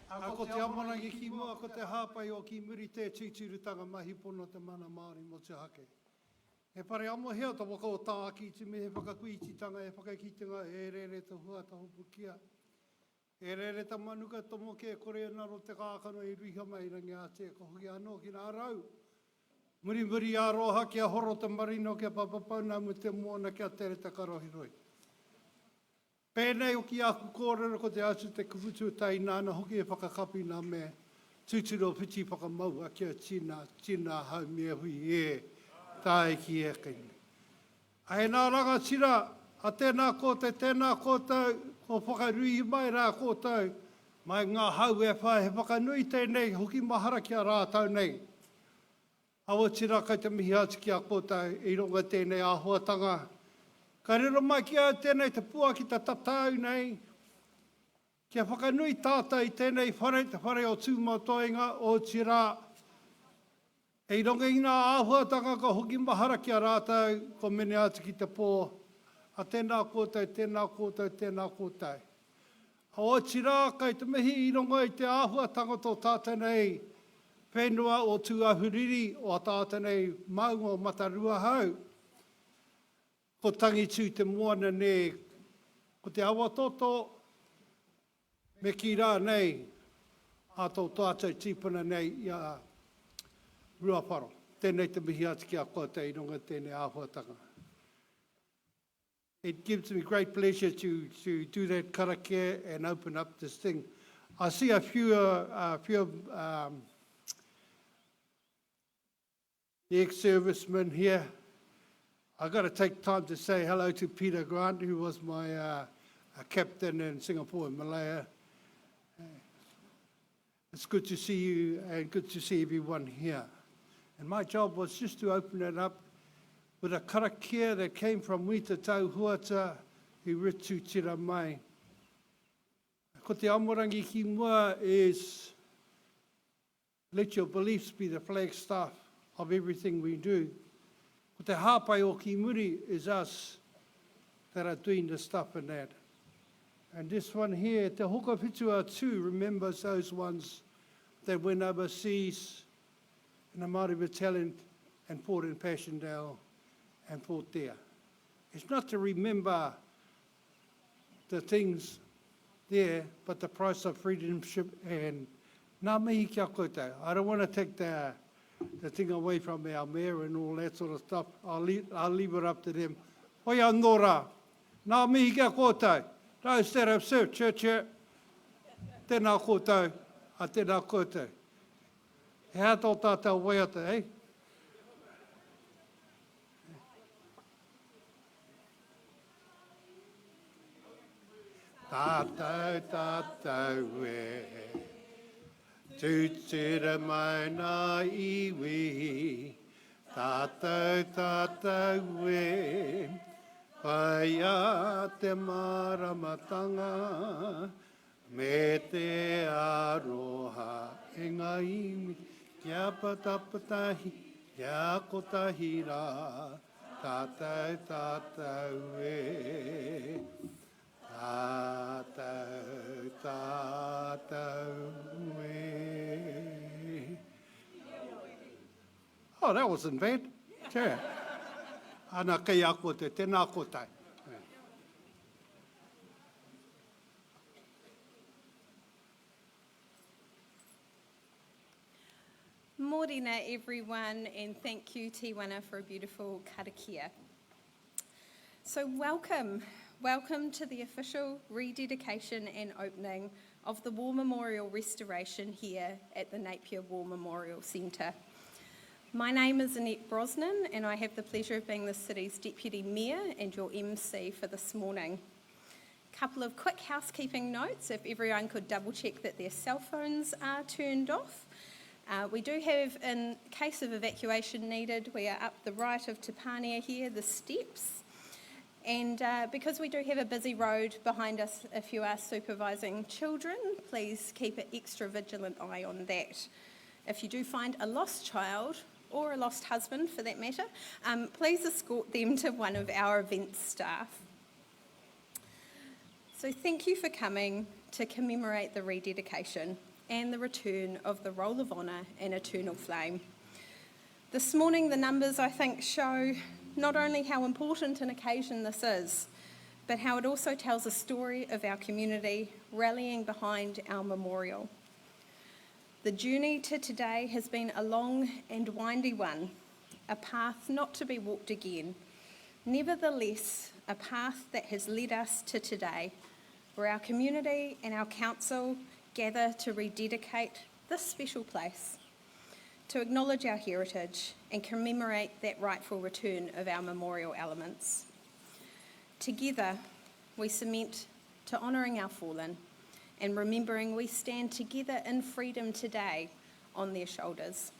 A ko te amorangi ki mua, ko te hāpai o ki muri te tūturutanga mahi pono te mana Māori mo te hake. He pare amo hea ta waka o tāki te me he whakakuititanga, he whakakitenga, e rere te hua ta hopu kia. E rere ta manuka tomo ke kore naro te kākano i ruiha mai rangi a te kohoki anō ki nā rau. Muri muri a roha kia horo te marino kia papapauna mu te moana kia tere te karohiroi. Pēnei o ki aku kōrero ko te atu te kuwutu tai nāna hoki e whakakapi nā me tūturo piti whakamau a kia tina hau mea hui e tae ki e kini. A he nā ranga tira a tēnā kōtau, ko whakarui mai rā kōtau, mai ngā hau e whae he whakanui tēnei hoki mahara kia rātau nei. Awa tira kai te mihi atu ki a kōtau i ronga tēnei āhuatanga. Ka rero mai ki a tēnei te pua ki ta tatau nei. Kia whakanui tātai tēnei whare, te whare o tūmatoenga o tira. E ronga i ngā āhuatanga ka hoki mahara ki a rātau, ko mene atu ki te pō. A tēnā kōtau, tēnā kōtau, tēnā kōtau. A o tira kai te mihi i ronga i te āhuatanga tō tātai nei. Whenua o tuahuriri o tātai nei maunga o matarua hau. Ko tangi tū te moana ne, ko te awa toto, me ki rā nei, a tō tātou tīpuna nei i a Ruaparo. Tēnei te mihi atu ki a kōtau i runga tēnei āhuatanga. It gives me great pleasure to do that karakia and open up this thing. I see a few the ex-servicemen here. I've got to take time to say hello to Peter Grant, who was my captain in Singapore and Malaya. It's good to see you and good to see everyone here. And my job was just to open it up with a karakia that came from Wita Tauhuata, i ritu tira mai. Ko te amorangi ki mua is, let your beliefs be the flagstaff of everything we do. Ko te hāpai o ki muri is us that are doing the stuff in that. And this one here, te hoka whitua too, remembers those ones that went overseas in the Māori battalion and fought in Passchendaele and fought there. It's not to remember the things there, but the price of freedomship and nā mihi kia koutou. I don't want to take the thing away from our mayor and all that sort of stuff. I'll leave it up to them. Hoi anora, nā mihi kia koutou. Those that have served church here, tēnā koutou, a tēnā koutou. He ato tātou waiata, eh? Tātou, tātou e, tūtira mai nā iwi. Tātou, tātou e, pai a te maramatanga, me te aroha e ngā iwi. Kia patapatahi, kia kotahira, tātou, tātou e. Tātou, tātou e. Oh, that wasn't bad. Yeah. Ana kei a kote, tēnā kotai. Mōrena everyone, and thank you Tiwana for a beautiful karakia. So welcome to the official rededication and opening of the War Memorial restoration here at the Napier War Memorial Centre. My name is Annette Brosnan and I have the pleasure of being the city's Deputy Mayor and your MC for this morning. A couple of quick housekeeping notes, if everyone could double check that their cell phones are turned off. We do have, in case of evacuation needed, we are up the right of Te Pānea here, the steps. And because we do have a busy road behind us, if you are supervising children, please keep an extra vigilant eye on that. If you do find a lost child, or a lost husband for that matter, please escort them to one of our events staff. So thank you for coming to commemorate the rededication and the return of the Roll of Honour and Eternal Flame. This morning, the numbers, I think, show not only how important an occasion this is, but how it also tells a story of our community rallying behind our memorial. The journey to today has been a long and windy one, a path not to be walked again. Nevertheless, a path that has led us to today, where our community and our council gather to rededicate this special place, to acknowledge our heritage and commemorate that rightful return of our memorial elements. Together, we cement to honouring our fallen and remembering we stand together in freedom today on their shoulders.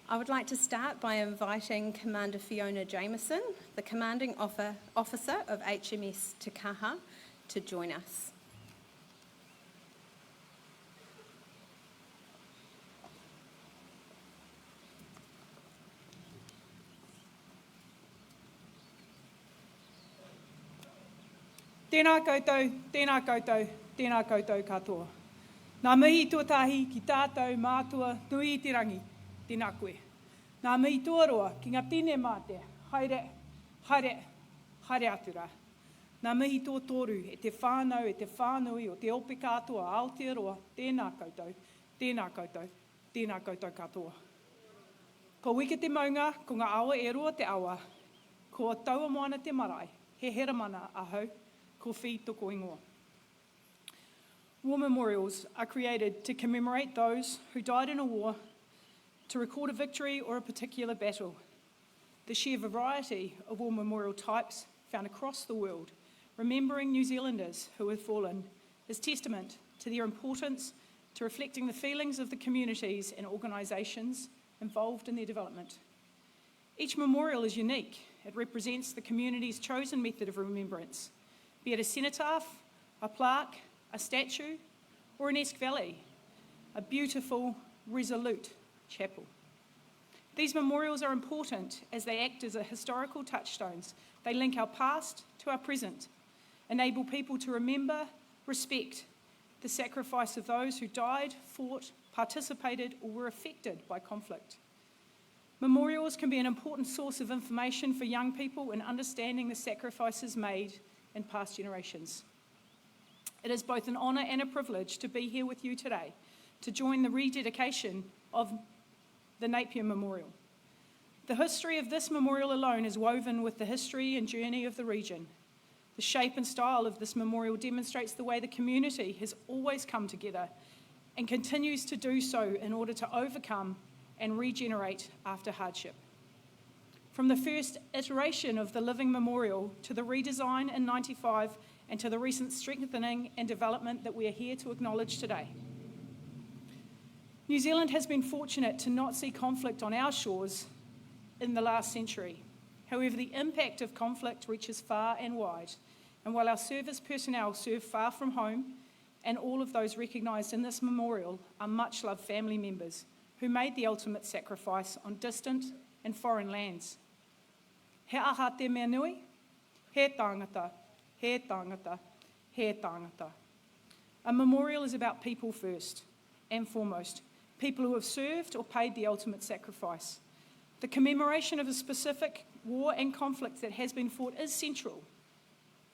I would like to start by inviting Commander Fiona Jameson, the Commanding Officer of HMS Te Kaha, to join us. Tēnā koutou, tēnā koutou, tēnā koutou katoa. Nā mihi tuatahi ki tātou mātua nui i te rangi, tēnā koe. Nā mihi tuaroa ki ngā tine mātea, haere, haere, haere atura. Nā mihi tō tōru e te whānau, e te whānui o te ope katoa a Aotearoa, tēnā koutou, tēnā koutou, tēnā koutou katoa. Ko wike te maunga, ko ngā awa e roa te awa, ko taua moana te marae, he hera mana ahau, ko whi toko ingoa. War memorials are created to commemorate those who died in a war, to record a victory or a particular battle. The sheer variety of war memorial types found across the world, remembering New Zealanders who have fallen, is testament to their importance to reflecting the feelings of the communities and organisations involved in their development. Each memorial is unique. It represents the community's chosen method of remembrance, be it a cenotaph, a plaque, a statue, or an Esk Valley, a beautiful, resolute chapel. These memorials are important as they act as historical touchstones. They link our past to our present, enable people to remember, respect the sacrifice of those who died, fought, participated, or were affected by conflict. Memorials can be an important source of information for young people in understanding the sacrifices made in past generations. It is both an honour and a privilege to be here with you today to join the rededication of the Napier Memorial. The history of this memorial alone is woven with the history and journey of the region. The shape and style of this memorial demonstrates the way the community has always come together and continues to do so in order to overcome and regenerate after hardship. From the first iteration of the Living Memorial to the redesign in '95 and to the recent strengthening and development that we are here to acknowledge today. New Zealand has been fortunate to not see conflict on our shores in the last century. However, the impact of conflict reaches far and wide, and while our service personnel serve far from home, and all of those recognised in this memorial are much-loved family members who made the ultimate sacrifice on distant and foreign lands. He aha te mea nui, he tangata, he tangata, he tangata. A memorial is about people first and foremost, people who have served or paid the ultimate sacrifice. The commemoration of a specific war and conflict that has been fought is central.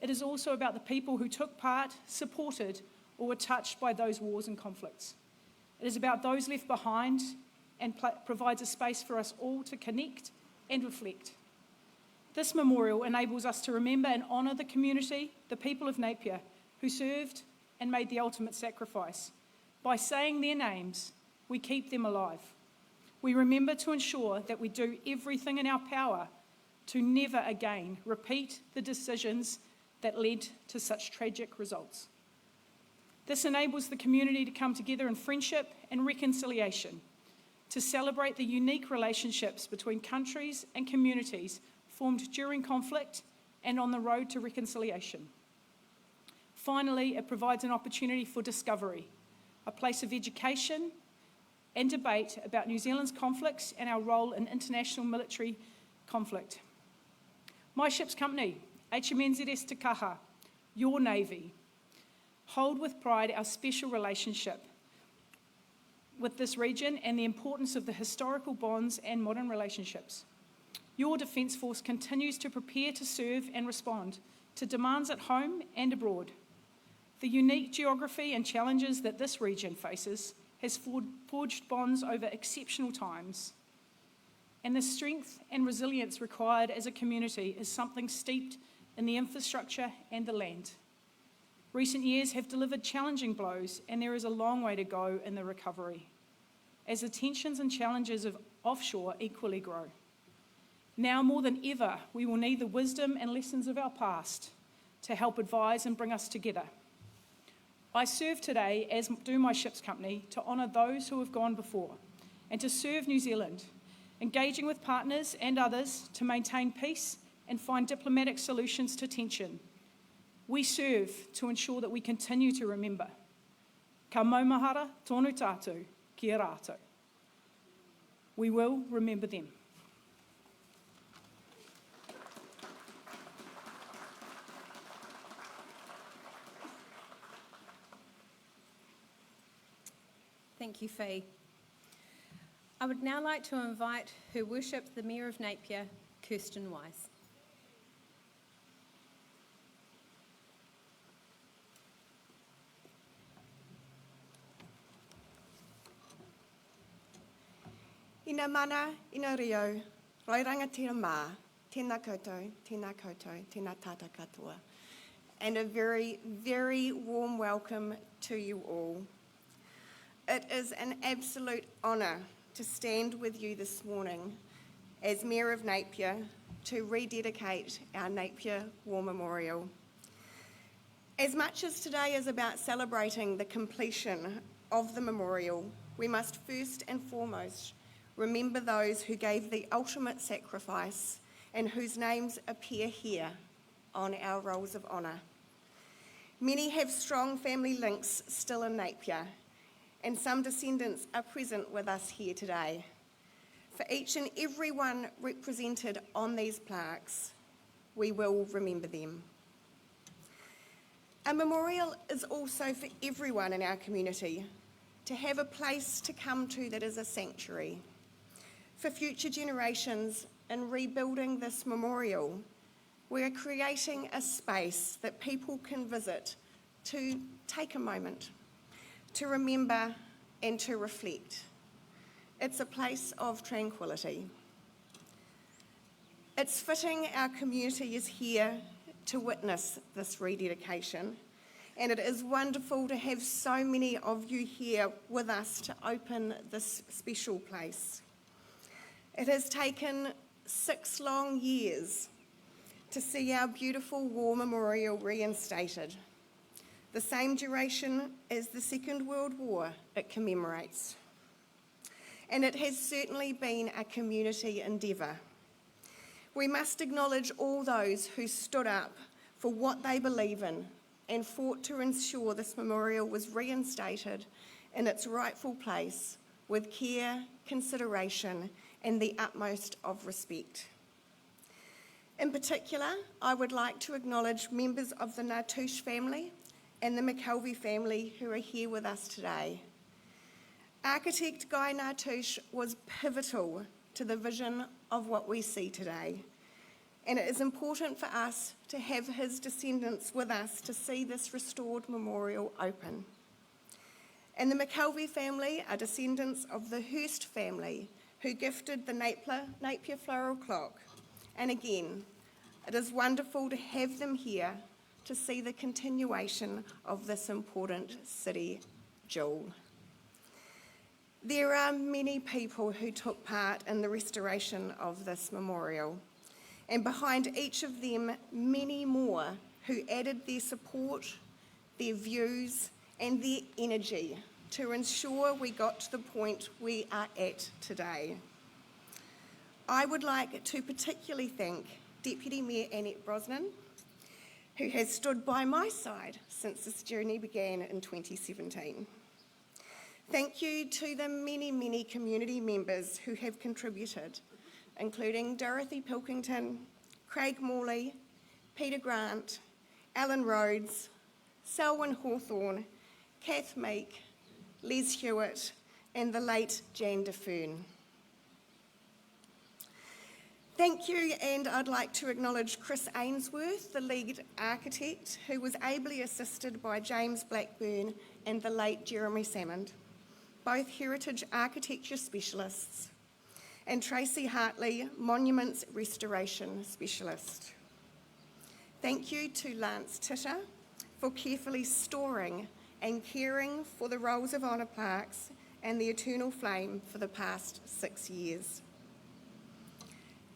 It is also about the people who took part, supported, or were touched by those wars and conflicts. It is about those left behind and provides a space for us all to connect and reflect. This memorial enables us to remember and honour the community, the people of Napier, who served and made the ultimate sacrifice. By saying their names, we keep them alive. We remember to ensure that we do everything in our power to never again repeat the decisions that led to such tragic results. This enables the community to come together in friendship and reconciliation, to celebrate the unique relationships between countries and communities formed during conflict and on the road to reconciliation. Finally, it provides an opportunity for discovery, a place of education and debate about New Zealand's conflicts and our role in international military conflict. My ship's company, HMNZS Te Kaha, your Navy, hold with pride our special relationship with this region and the importance of the historical bonds and modern relationships. Your Defence Force continues to prepare to serve and respond to demands at home and abroad. The unique geography and challenges that this region faces has forged bonds over exceptional times. And the strength and resilience required as a community is something steeped in the infrastructure and the land. Recent years have delivered challenging blows, and there is a long way to go in the recovery, as the tensions and challenges of offshore equally grow. Now more than ever, we will need the wisdom and lessons of our past to help advise and bring us together. I serve today, as do my ship's company, to honour those who have gone before and to serve New Zealand, engaging with partners and others to maintain peace and find diplomatic solutions to tension. We serve to ensure that we continue to remember. Ka maumahara tonu tātou ki a rātou. We will remember them. Thank you, Faye. I would now like to invite Her Worship the Mayor of Napier, Kirsten Wise. Ina mana, ina rio, roiranga tira mā, tēnā koutou, tēnā tātou katoa. And a very, very warm welcome to you all. It is an absolute honour to stand with you this morning as Mayor of Napier to rededicate our Napier War Memorial. As much as today is about celebrating the completion of the memorial, we must first and foremost remember those who gave the ultimate sacrifice and whose names appear here on our rolls of honour. Many have strong family links still in Napier, and some descendants are present with us here today. For each and every one represented on these plaques, we will remember them. A memorial is also for everyone in our community to have a place to come to that is a sanctuary. For future generations, in rebuilding this memorial, we are creating a space that people can visit to take a moment, to remember and to reflect. It's a place of tranquility. It's fitting our community is here to witness this rededication, and it is wonderful to have so many of you here with us to open this special place. It has taken 6 long years to see our beautiful war memorial reinstated, the same duration as the Second World War it commemorates. And it has certainly been a community endeavour. We must acknowledge all those who stood up for what they believe in and fought to ensure this memorial was reinstated in its rightful place with care, consideration, and the utmost of respect. In particular, I would like to acknowledge members of the Natouche family and the McKelvey family who are here with us today. Architect Guy Natouche was pivotal to the vision of what we see today, and it is important for us to have his descendants with us to see this restored memorial open. And the McKelvey family are descendants of the Hurst family, who gifted the Napier floral clock. And again, it is wonderful to have them here to see the continuation of this important city jewel. There are many people who took part in the restoration of this memorial, and behind each of them, many more who added their support, their views, and their energy to ensure we got to the point we are at today. I would like to particularly thank Deputy Mayor Annette Brosnan, who has stood by my side since this journey began in 2017. Thank you to the many, many community members who have contributed, including Dorothy Pilkington, Craig Morley, Peter Grant, Alan Rhodes, Selwyn Hawthorne, Kath Meek, Les Hewitt, and the late Jan de Fern. Thank you, and I'd like to acknowledge Chris Ainsworth, the lead architect, who was ably assisted by James Blackburn and the late Jeremy Salmond, both heritage architecture specialists, and Tracy Hartley, Monuments Restoration Specialist. Thank you to Lance Titter for carefully storing and caring for the Rolls of Honour plaques and the Eternal Flame for the past 6 years.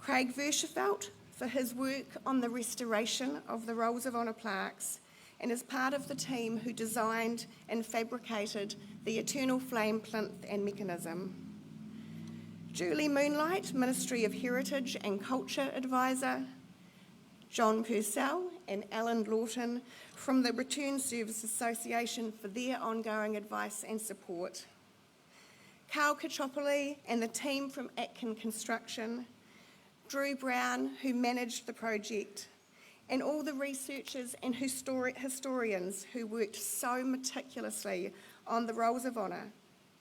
Craig Verschafelt for his work on the restoration of the Rolls of Honour plaques and is part of the team who designed and fabricated the Eternal Flame plinth and mechanism. Julie Moonlight, Ministry of Heritage and Culture Advisor, John Purcell and Alan Lawton from the Return Service Association for their ongoing advice and support. Carl Kachopoli and the team from Atkin Construction, Drew Brown, who managed the project, and all the researchers and historians who worked so meticulously on the Rolls of Honour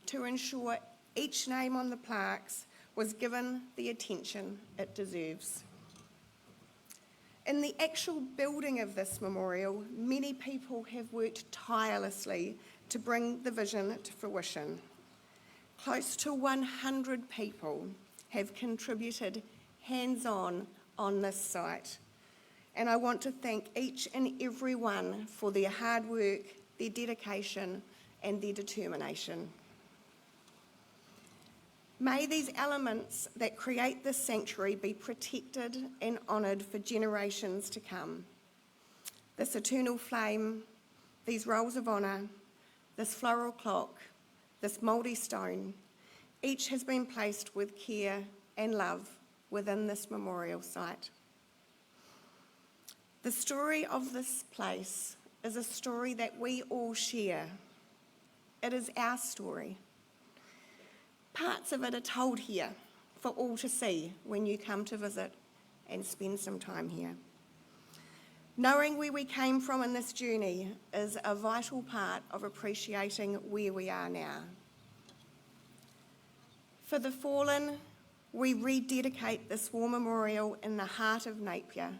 to ensure each name on the plaques was given the attention it deserves. In the actual building of this memorial, many people have worked tirelessly to bring the vision to fruition. Close to 100 people have contributed hands-on on this site, and I want to thank each and every one for their hard work, their dedication, and their determination. May these elements that create this sanctuary be protected and honoured for generations to come. This eternal flame, these rolls of honour, this floral clock, this mouldy stone, each has been placed with care and love within this memorial site. The story of this place is a story that we all share. It is our story. Parts of it are told here for all to see when you come to visit and spend some time here. Knowing where we came from in this journey is a vital part of appreciating where we are now. For the fallen, we rededicate this war memorial in the heart of Napier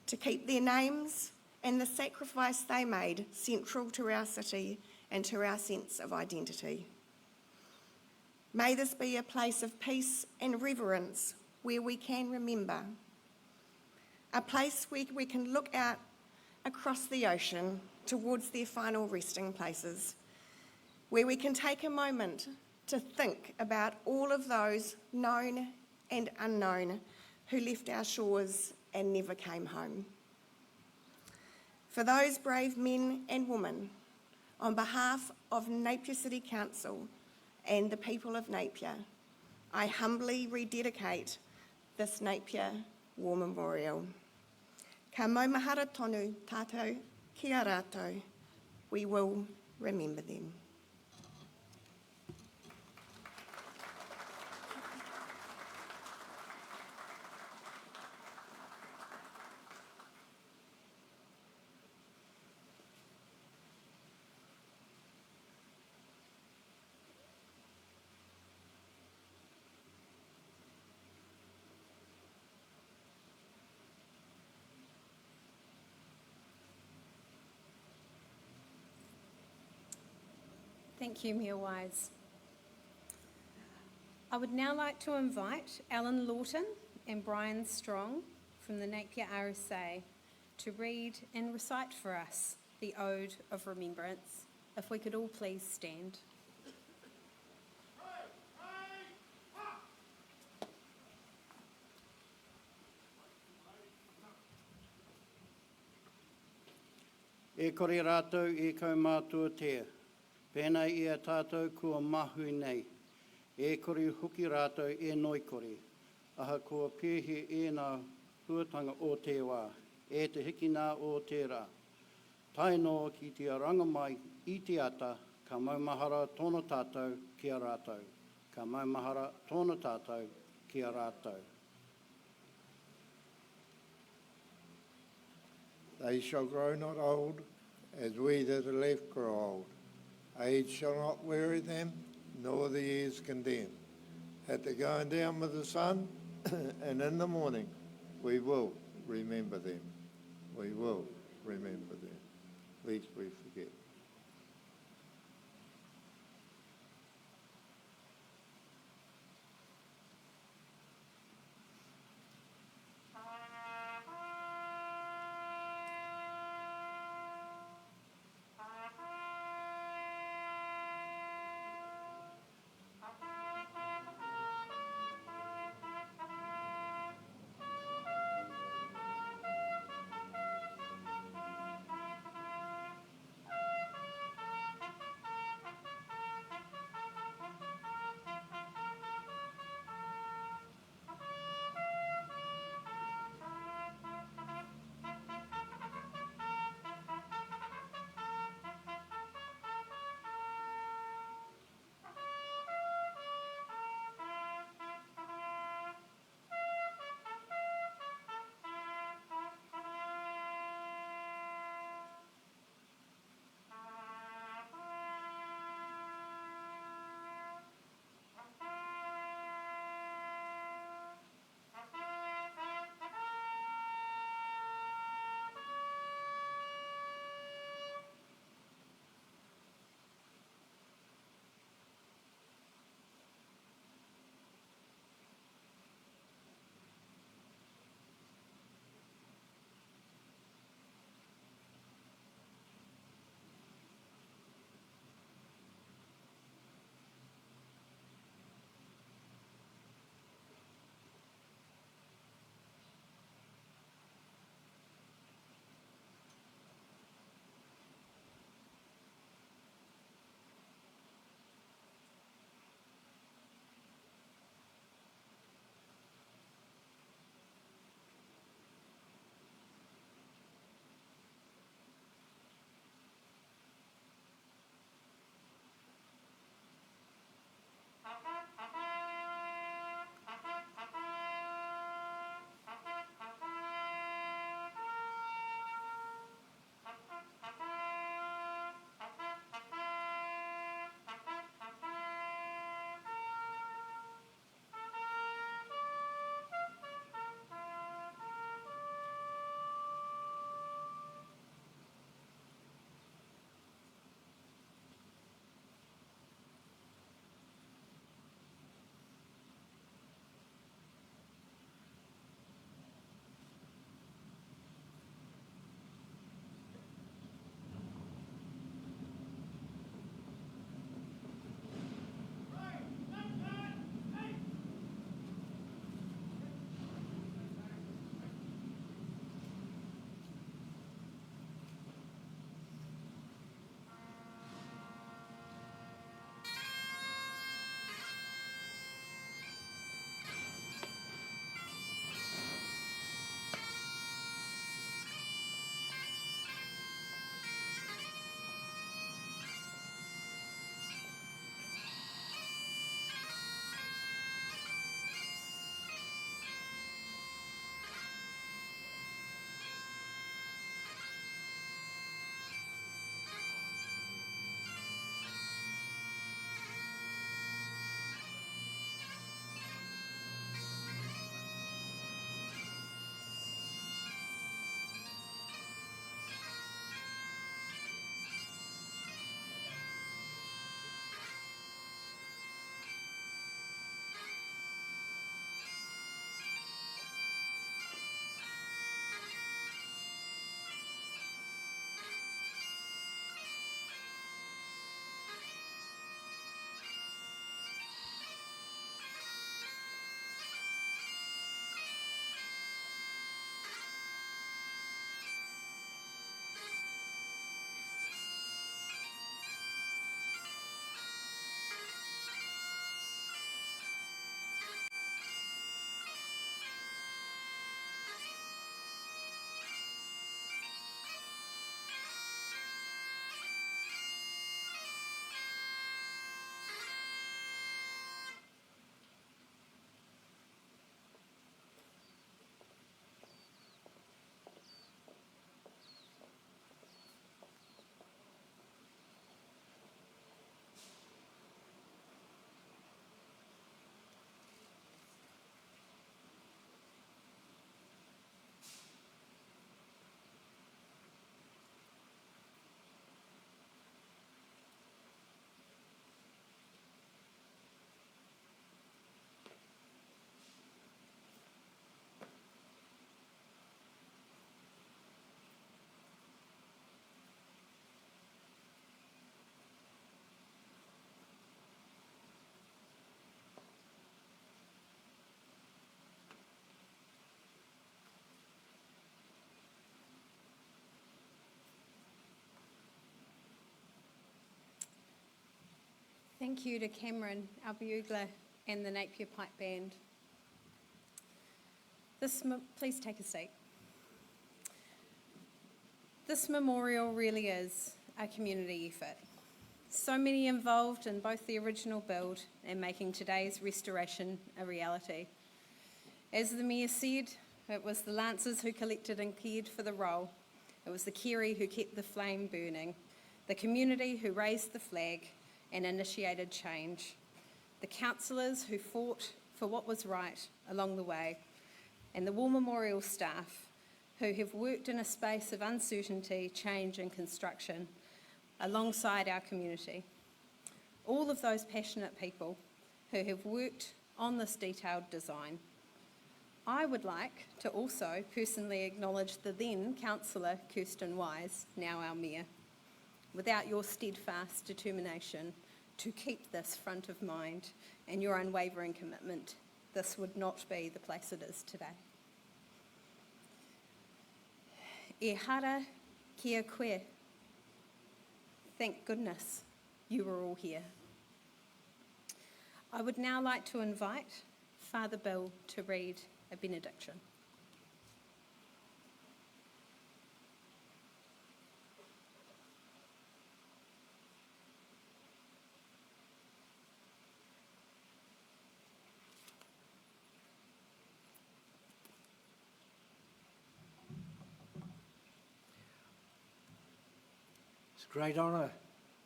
to keep their names and the sacrifice they made central to our city and to our sense of identity. May this be a place of peace and reverence where we can remember, a place where we can look out across the ocean towards their final resting places, where we can take a moment to think about all of those known and unknown who left our shores and never came home. For those brave men and women, on behalf of Napier City Council and the people of Napier, I humbly rededicate this Napier War Memorial. Ka maumahara tonu tātou ki a rātou, we will remember them. Thank you, Mia Wise. I would now like to invite Alan Lawton and Brian Strong from the Napier RSA to read and recite for us the Ode of Remembrance. If we could all please stand. E kore rātou e kau mātua tea. Pēnei i a tātou kua mahu nei. E kore huki rātou e noi kore. Aha kua pēhe e nā huatanga o te wā. E te hiki nā o te rā. Tai no ki te rangamai i te ata. Ka maumahara tōna tātou ki a rātou. Ka maumahara tōna tātou ki a rātou. They shall grow not old, as we that are left grow old. Age shall not weary them, nor the heirs condemned. At the going down of the sun and in the morning, we will remember them. We will remember them, lest we forget. Thank you to Cameron, our bugler, and the Napier Pipe Band. Please take a seat. This memorial really is a community effort. So many involved in both the original build and making today's restoration a reality. As the Mayor said, it was the Lancers who collected and cared for the roll. It was the Kerry who kept the flame burning, the community who raised the flag and initiated change, the councillors who fought for what was right along the way, and the War Memorial staff who have worked in a space of uncertainty, change and construction alongside our community. All of those passionate people who have worked on this detailed design. I would like to also personally acknowledge the then Councillor Kirsten Wise, now our Mayor. Without your steadfast determination to keep this front of mind and your unwavering commitment, this would not be the place it is today. E hara kia koe. Thank goodness you were all here. I would now like to invite Father Bill to read a benediction. It's a great honour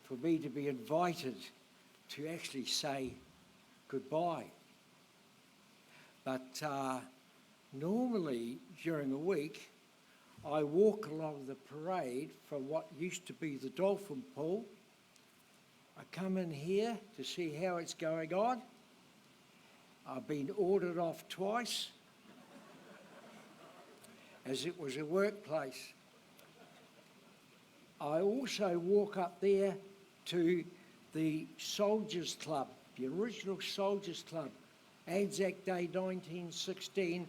for me to be invited to actually say goodbye. But normally during the week, I walk along the parade from what used to be the dolphin pool. I come in here to see how it's going on. I've been ordered off twice, as it was a workplace. I also walk up there to the Soldiers Club, the original Soldiers Club, Anzac Day 1916,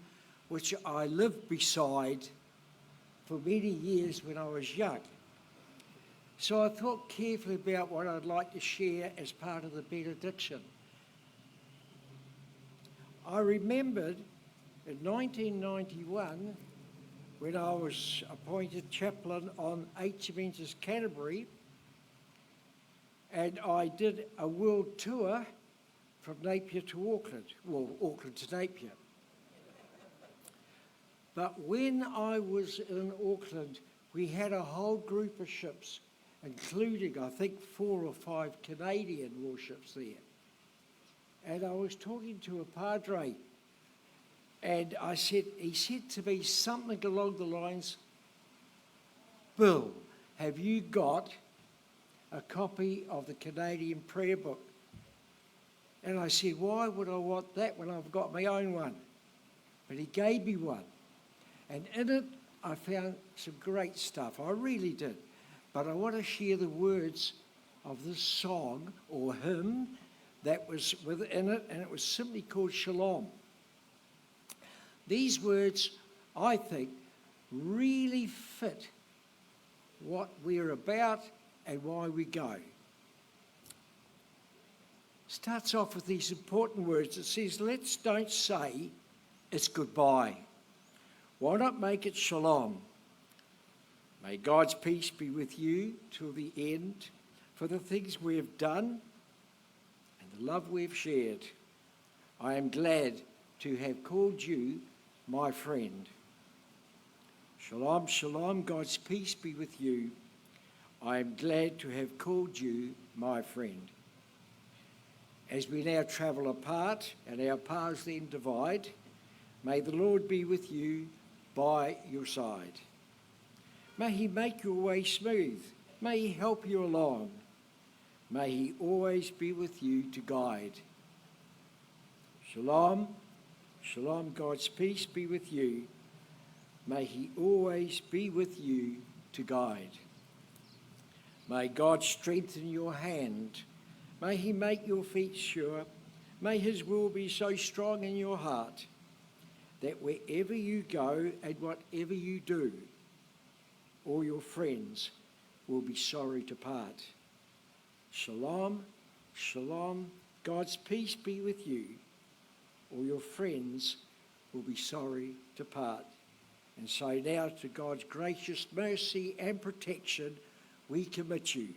which I lived beside for many years when I was young. So I thought carefully about what I'd like to share as part of the benediction. I remembered in 1991, when I was appointed chaplain on HMS Canterbury, and I did a world tour from Napier to Auckland, well, Auckland to Napier. But when I was in Auckland, we had a whole group of ships, including, I think, 4 or 5 Canadian warships there. And I was talking to a padre, and he said to me something along the lines, Bill, have you got a copy of the Canadian prayer book? And I said, why would I want that when I've got my own one? But he gave me one. And in it, I found some great stuff. I really did. But I want to share the words of this song or hymn that was within it, and it was simply called Shalom. These words, I think, really fit what we're about and why we go. Starts off with these important words. It says, let's don't say it's goodbye. Why not make it shalom? May God's peace be with you till the end for the things we have done and the love we've shared. I am glad to have called you my friend. Shalom, shalom, God's peace be with you. I am glad to have called you my friend. As we now travel apart and our paths then divide, may the Lord be with you by your side. May he make your way smooth. May he help you along. May he always be with you to guide. Shalom, shalom, God's peace be with you. May he always be with you to guide. May God strengthen your hand. May he make your feet sure. May his will be so strong in your heart that wherever you go and whatever you do, all your friends will be sorry to part. Shalom, Shalom, God's peace be with you. All your friends will be sorry to part. And so now to God's gracious mercy and protection, we commit you.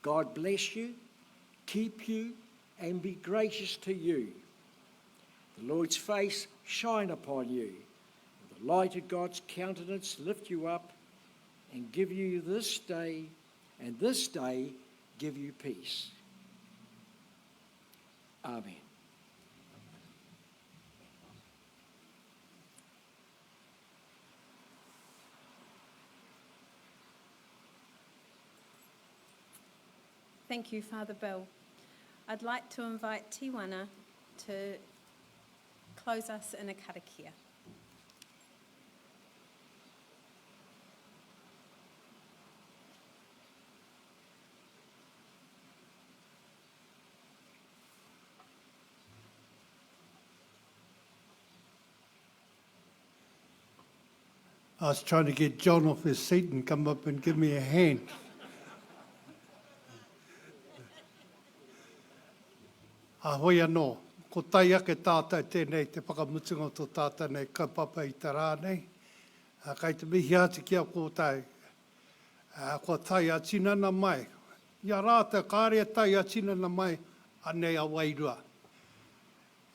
God bless you, keep you, and be gracious to you. The Lord's face shine upon you. The light of God's countenance lift you up and give you this day, and this day give you peace. Amen. Thank you, Father Bill. I'd like to invite Tiwana to close us in a karakia. I was trying to get John off his seat and come up and give me a hand. Ahoi anō, ko tai ake tātai tēnei te whakamutunga tō tātai nei kaupapa i tā rā nei. Kai te mihi ati kia ko tai, ko tai a tinana mai. Ia rāta kāre tai a tinana mai, anei a wairua.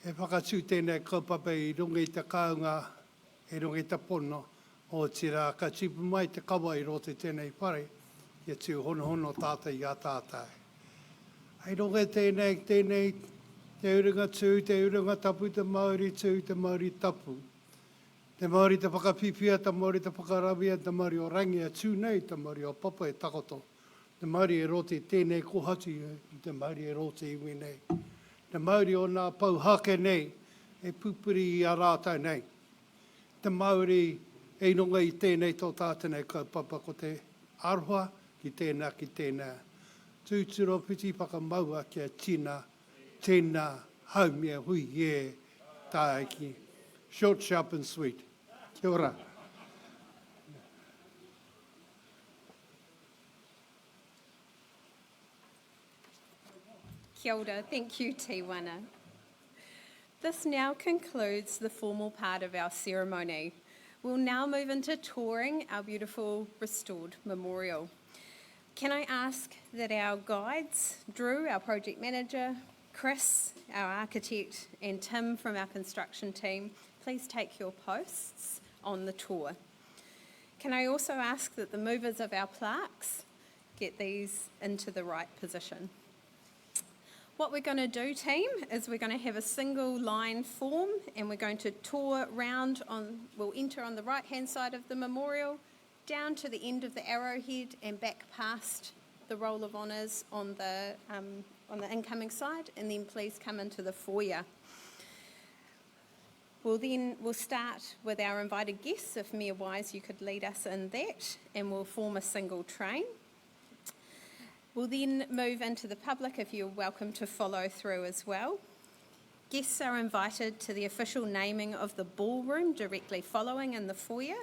E whakatū tēnei kaupapa i runga i te kāunga, i runga i te pono, o tira ka tipu mai te kawa i rote tēnei whare, ia tū hono tātai i a tātai. Ai runga tēnei, te urunga tū, te urunga tapu, te Māori tū, te Māori tapu. Te Māori te whakapipia, te Māori te whakarawia, te Māori o rangi a tū nei, te Māori o papa e takoto. Te Māori e rote tēnei kohati, te Māori e rote iwi nei. Te Māori o nā pauhake nei, e pupuri i a rātai nei. Te Māori e inonga i tēnei tō tātenei kaupapa ko te aroha ki tēnā. Tūturo piti whakamaua kia tina, tēnā, haumia, hui, tāiki. Short, sharp and sweet. Kia ora. Kia ora. Thank you, Tiwana. This now concludes the formal part of our ceremony. We'll now move into touring our beautiful restored memorial. Can I ask that our guides, Drew, our project manager, Chris, our architect, and Tim from our construction team, please take your posts on the tour. Can I also ask that the movers of our plaques get these into the right position? What we're going to do, team, is we're going to have a single line form and we're going to tour round we'll enter on the right-hand side of the memorial, down to the end of the arrowhead and back past the roll of honours on the incoming side, and then please come into the foyer. We'll start with our invited guests, if Mayor Wise you could lead us in that, and we'll form a single train. We'll then move into the public if you're welcome to follow through as well. Guests are invited to the official naming of the ballroom directly following in the foyer,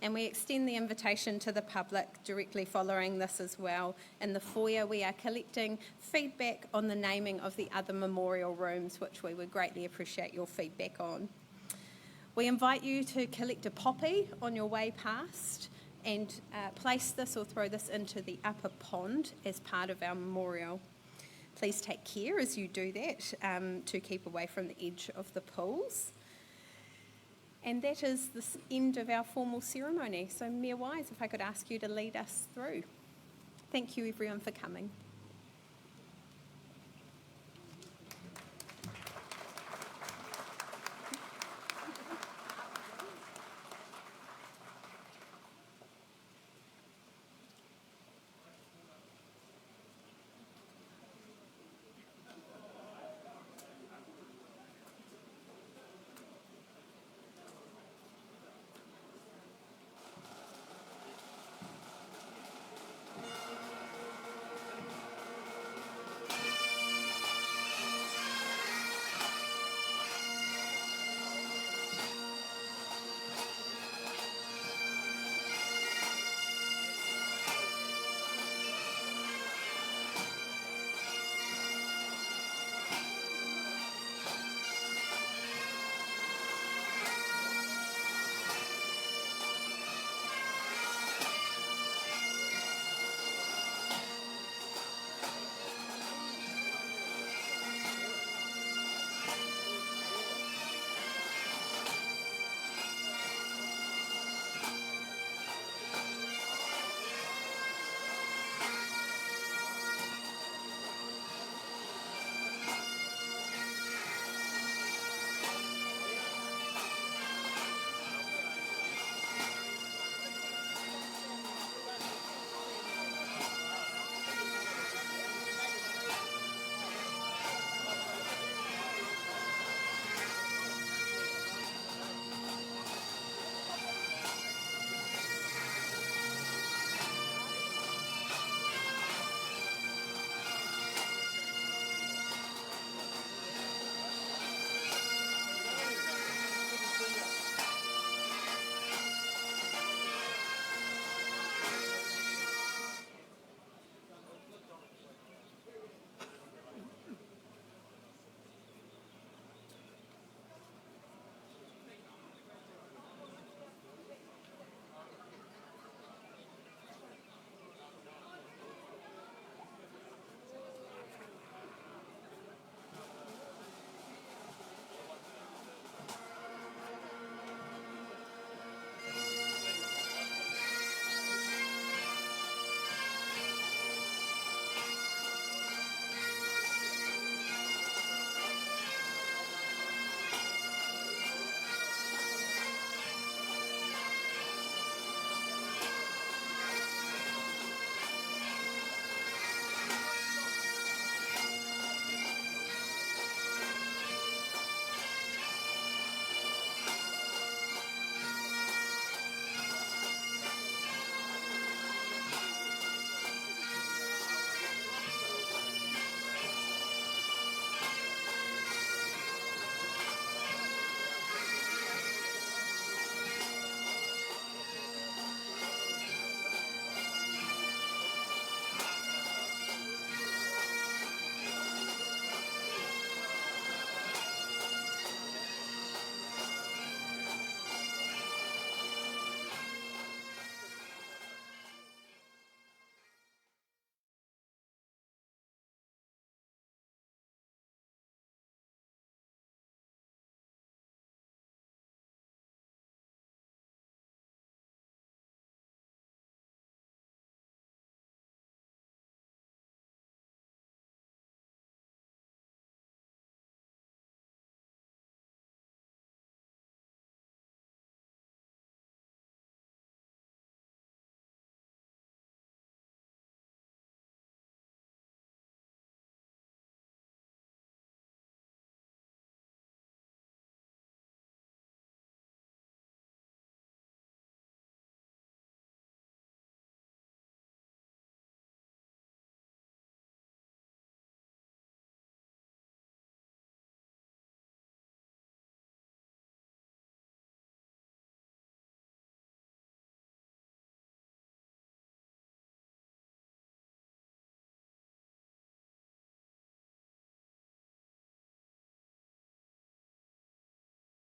and we extend the invitation to the public directly following this as well. In the foyer we are collecting feedback on the naming of the other memorial rooms, which we would greatly appreciate your feedback on. We invite you to collect a poppy on your way past and place this or throw this into the upper pond as part of our memorial. Please take care as you do that to keep away from the edge of the pools. And that is the end of our formal ceremony. So Mayor Wise, if I could ask you to lead us through. Thank you everyone for coming.